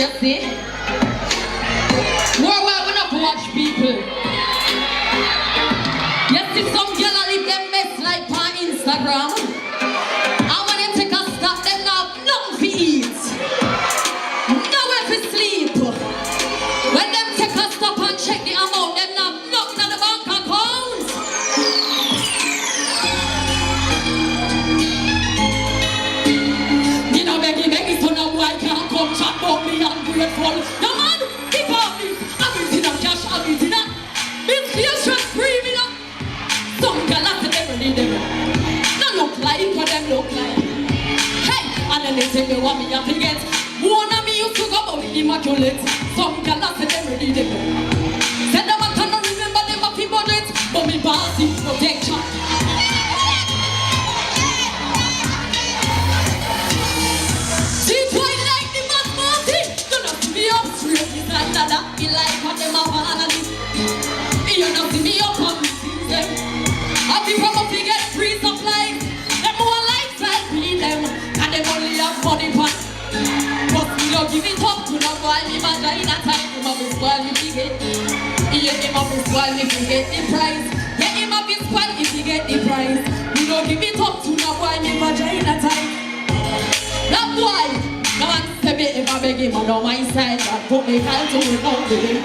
you see? Worldwide we not watch people. You see some girl a live them mess like on Instagram. And when you take a stop, them not have nothing to eat. Nowhere to sleep. When them take a stop and check the amount, them not have nothing on the bank account. You know, Becky, son of boy can't come chat about me ungrateful. No man, keep up this. I'm eating up cash, I'm eating up. It's clear stress free, me now. Some girl have to never need them. Not look like what them look like. Hey, and then they say they want me to get. One of me used to go about immaculate. Some girl have to never need them. Said them I cannot remember them happy budget, but me pass in protection. See twice like the man Martin. Don't have to be up straight. It's like that. He like what them have analyzed. You don't see me up on them. I be probably get free supplies. Them more lifestyle be them. And them only have money pan. But we don't give it up to no boy. Me vagina time. Him up is spoil if he get. Yeah, him up is spoil if he get the prize. Yeah, him up is spoil if he get the prize. We don't give it up to no boy. Me vagina time. That boy. No one say me if I beg him on my side. That put me down to him out to him.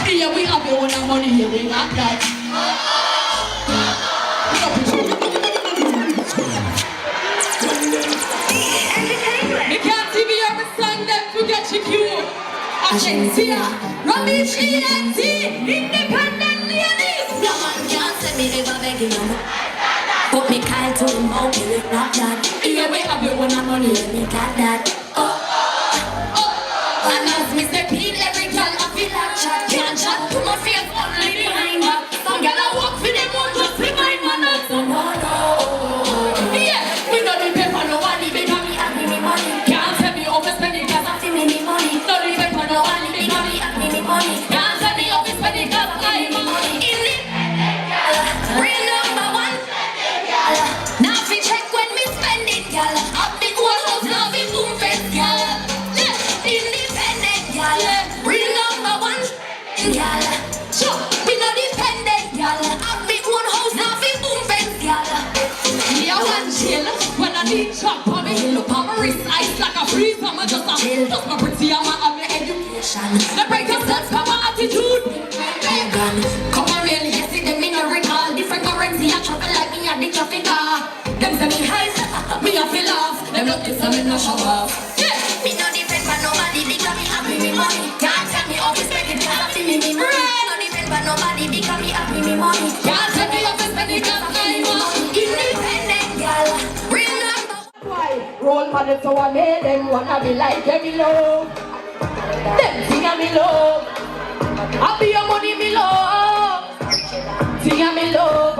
Here we have your own money, here we got that. You can't see me every song them to get you cute. Shenseea, Robbie GNT, independent ladies. No man can't say me if I beg him. Put me kind to him out, me not that. Here we have your own money, Here we got that. And as me say, Pete, every girl I feel like chat. Can't chat to my face, only behind her. Some girl I walk for them, won't just be my man. So no. yeah, we don't depend on no one, because Me have me money. can't tell me overspend it, cause I feel me money. don't depend on no one, Me because have me money. can't tell me overspend it, cause I'm Real number one. Now fi check when me spend it, girl. Up the old house, now fi boom fest, girl. Independent, girl. Real number one, girl. Sure, we no dependent, girl. Up the old house, now fi boom fest, girl. me a one chill when I need chop on me. Look on my wrist, ice like a freeze. I'm just a chill, just my pretty, I'm a education. The break yourself for my attitude. Come on, really, you see them in a recall. Different currency, I travel like me a the traffic car. Them say me high, Me a feel off, them look this and me no show off. yeah. Me no depend on nobody because me have me money. Can't tell me how to spend it because I feel me money. No depend on nobody because me have me money. Can't tell me how to spend it, cause I'm Independent girl, real number. Role model, so I made them wanna be like me love. Them sing me love. I be your money, me love. Sing me love.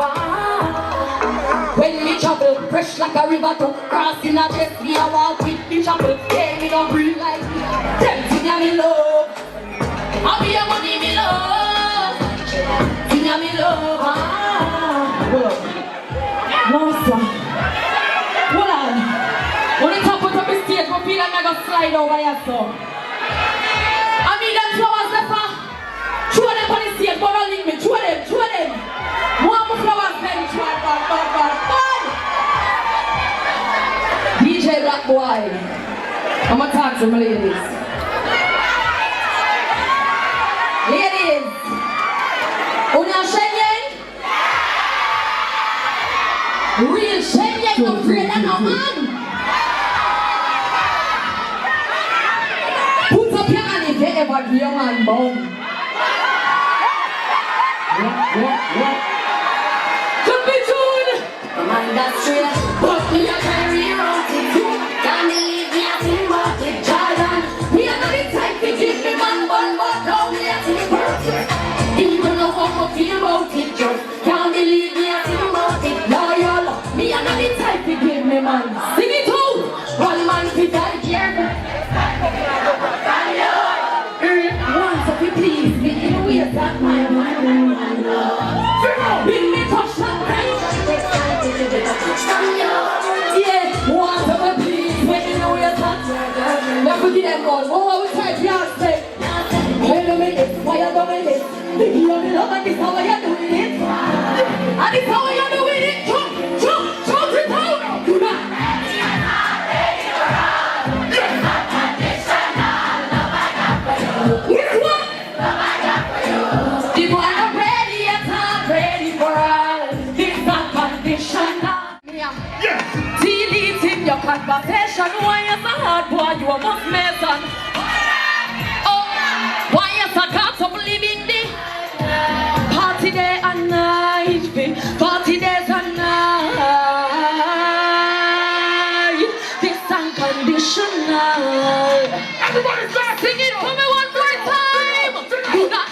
When me travel, fresh like a river to cross in a chest, me a walk with the chapel. Yeah, me don't breathe like me. Them sing me love. I be your money, me love. Sing me love. No, sir. Hold on. When you top out of the stage, go feel like I got slide over here, so. I mean them flowers left. Throw them on the stage, but don't leave me. Throw them. One more flowers, then bad. DJ Black Boy. I'm gonna talk to my ladies. Ladies. Una Shenseea? Real Shenseea, no afraid of no man. Put up your hand if you ever give your man bone. Jump it tune. The man that's straight, But me a carry around it. can't believe me a thing about it. Jordan, me a not the type to give me man bun, but now me a think perfect. Even though how I feel about it, just can't believe me a think about it. Loyal, me a not the type to give me man. Sing it out. One man to die here. Once if you please me in a way that my mind. Bring me touch that time. Yeah, once if you please me in a way that. Never forget them all. Oh, I will try to You're the love and this how you're doing it. And this how you're doing it. Jump it out. Do that. Yes, what? The boy not ready yet, I'm ready for all. This unconditional. Yeah. Deleting your conversation. Why you so hard, boy? You almost mason. Oh, why you so comfortable living the party day and night, party days and night. This unconditional. Everybody start Sing it for me one more time. Do that.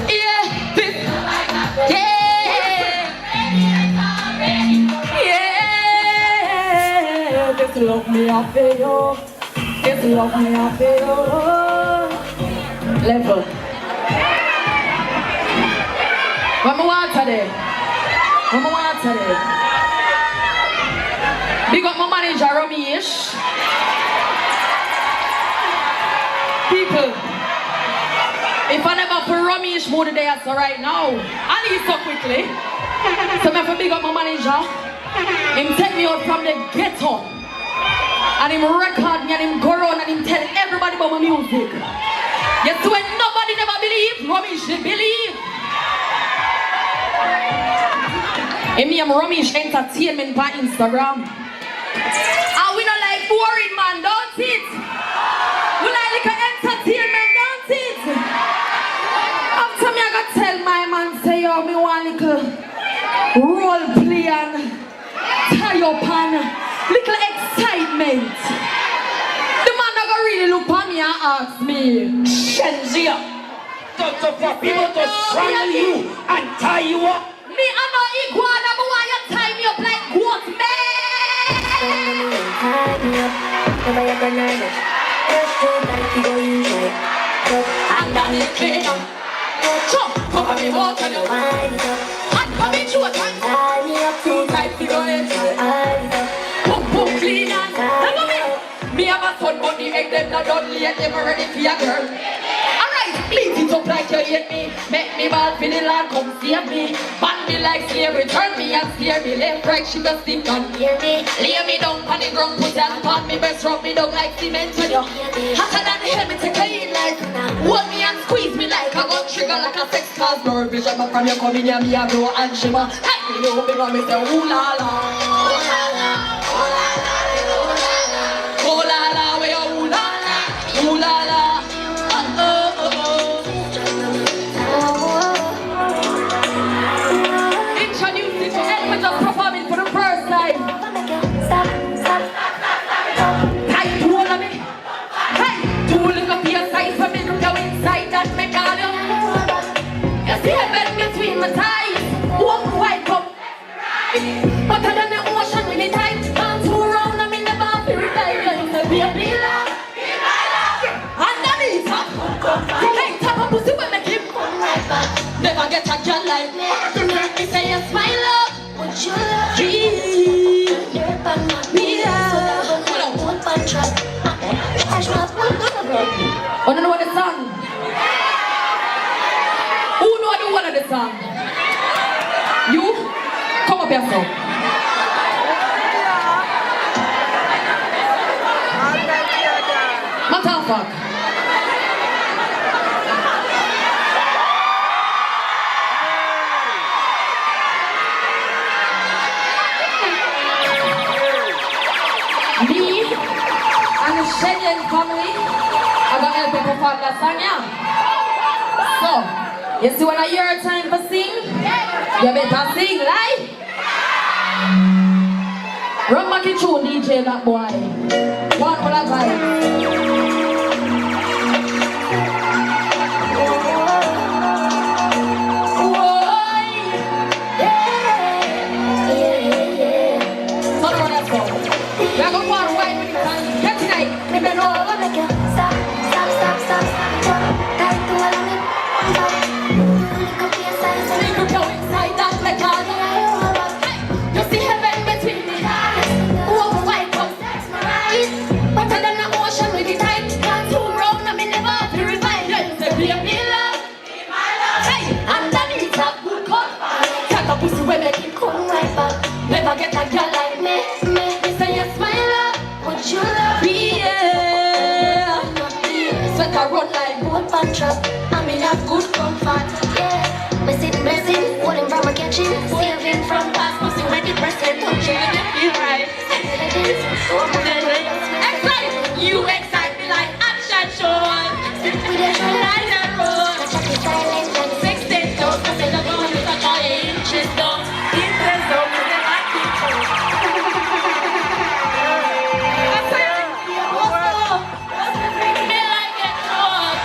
Yeah, this. Yeah, this love me up for you. This love me up for you. Level. What me want today? What me want today? Big up my manager, Ramesh. People, if I never put Ramesh more today as right now, I need so quickly. So I have to big up my manager. Him take me out from the ghetto. And him record me and him go around and him tell everybody about my music. Yes, when nobody never believe, Ramesh they believe. And me, I'm Ramesh Entertainment by Instagram. And we don't like boring man, don't it? We like entertainment, don't it? After me, I gotta tell my man, say, yo, me want little role play and tie up and little excitement. The man not gonna really look at me and ask me, Shenseea. For people to strangle you and tie you up. me, I'm not iguana, but why you tie me up like goat, man? I'm not in clean. Chop, cover me water, no. Hot for me, shoot, and too tight to go in. Boom, clean and look at me. Me have a son, but the egg them not done late, never ready for your girl. Alright, bleed it up like you hate me. Make me bad for the land, come save me. Ban me like slavery, turn me and steer me. Left, right, she go stick and hear me. Lay me down on the ground, put that upon me. Best rub me down like cement when you hotter than the helmet, take a in like. Hold me and squeeze me like a gun trigger, like a sex cause no vision. But from you coming here, me a blow and shimmer. Hey, you know me gonna me say, ooh la la. Ooh la la, ooh la la, ooh la la, we ooh la la, ooh la la. Introducing to Elmer just performing for the first time. Tight hold of me. Hey, two look up your size for me, look down inside that me call you. You see heaven between my thighs. Walk white up. Hotter than the ocean when it tight. Can't go around and me never feel revive. You say be a love. Underneath her. Hey, tap a pussy when me keep. Never get a girl like me. Me say yes, my love. Would you love me? Oh, no, what the song? Who know the one of the song? You? Come up here, so. Motherfucker. Me and the Shenseea family are gonna help you perform that song, yeah? So, you see when I hear a time for sing, you better sing, right? Run back in tune, DJ, that boy. One for that guy. Better than the ocean with baby love. Hey, underneath a good cup. Take a pussy when make it come right back. Never get a girl like me. Me say yes, my love. Would you love me? Yeah. Sweat a run like boat pan trap. And me have good comfort. Yeah. Blessing, holding from a kitchen, saving from past, pussy when the present, touching when you feel right. Excite, you excite me like action shows. With a light and road, check the silence and 16 toes, cause I don't know you touch all the inches down. Inches down, cause they like it. Me like it hard.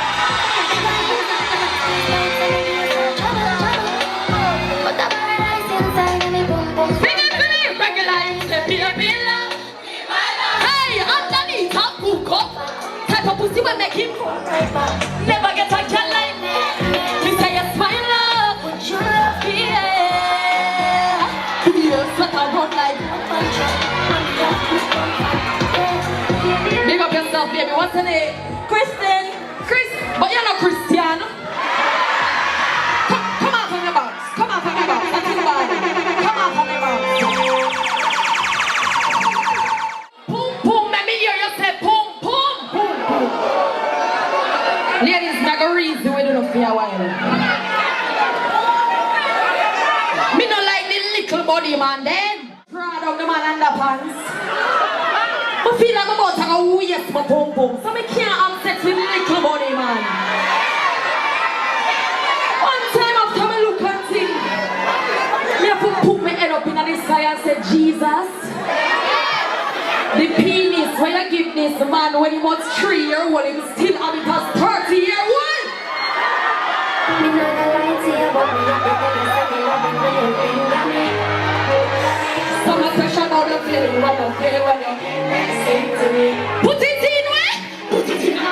Pussy will make him never get a girl like me. Me say yes, my love. Would you love me? Yes, but I run like big up yourself, baby. What's her name? Kristen. Chris. But you're not Christian. Come out from your box. Come out from your box. That's too bad. Come out from your box. Boom, boom. Let me hear you say boom. Ladies, I go reason we do not for a while. Me no like the little body man then. Proud of the man underpants. I feel like I'm about to go yes my pum pum. So me can't have sex with the little body man. One time after me look and see, me have to put my head up in the sky and say, Jesus. The penis when you give this man when he was 3-year-old, he still have it as 30-year-old. Me not gonna lie to you, but me have to tell you something loving when you finger me. Some special about the feeling what I feel when you sing to me. Put it in where? Put it in my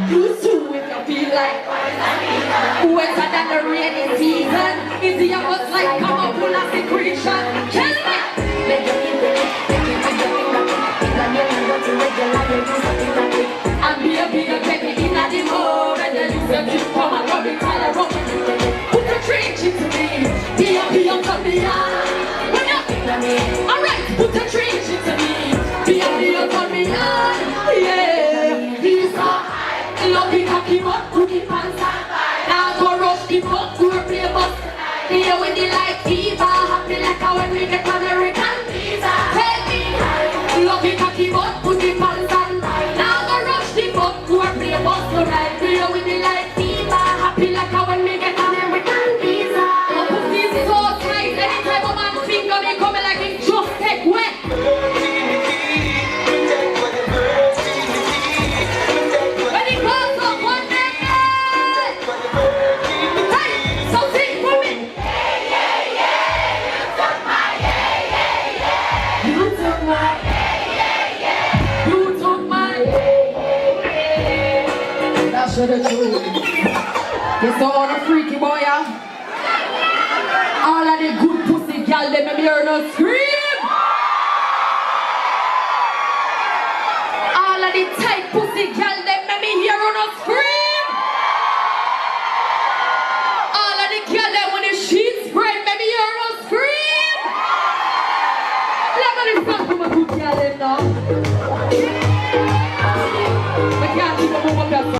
You too if you feel like wetter than the rainy season. Is the almost like come up full of secretion? Tell me. Make you feel it. And baby, you get me in the mood. And then you say, you come and rub it all around. Put your drink into me. Baby, you come beyond. Alright, put your drink into me. Baby, you come beyond. Yeah, he's high. Love it, cocky butt, cookie pants. Now go rush the butt, go play bus. Here with the light fever. Happy like how when we get American visa. Take me high. Love it, cocky butt, cookie pants. Right here with the light fever. Happy like how when we get American visa. My pussy is so tight. Anytime a man finger me coming like it just take wet. When it goes up one day, hey, so sing for me. Yeah, yeah, yeah. You took my yeah, yeah, yeah. You took my yeah, yeah, yeah. You took my That's the truth. You saw all the freaky boy, yeah? All of the good pussy girl, they make me hear no scream. All of the tight pussy girl, they make me hear no scream. All of the girl, they when the sheets spread, make me hear no scream. Let me listen to my good girl, them now.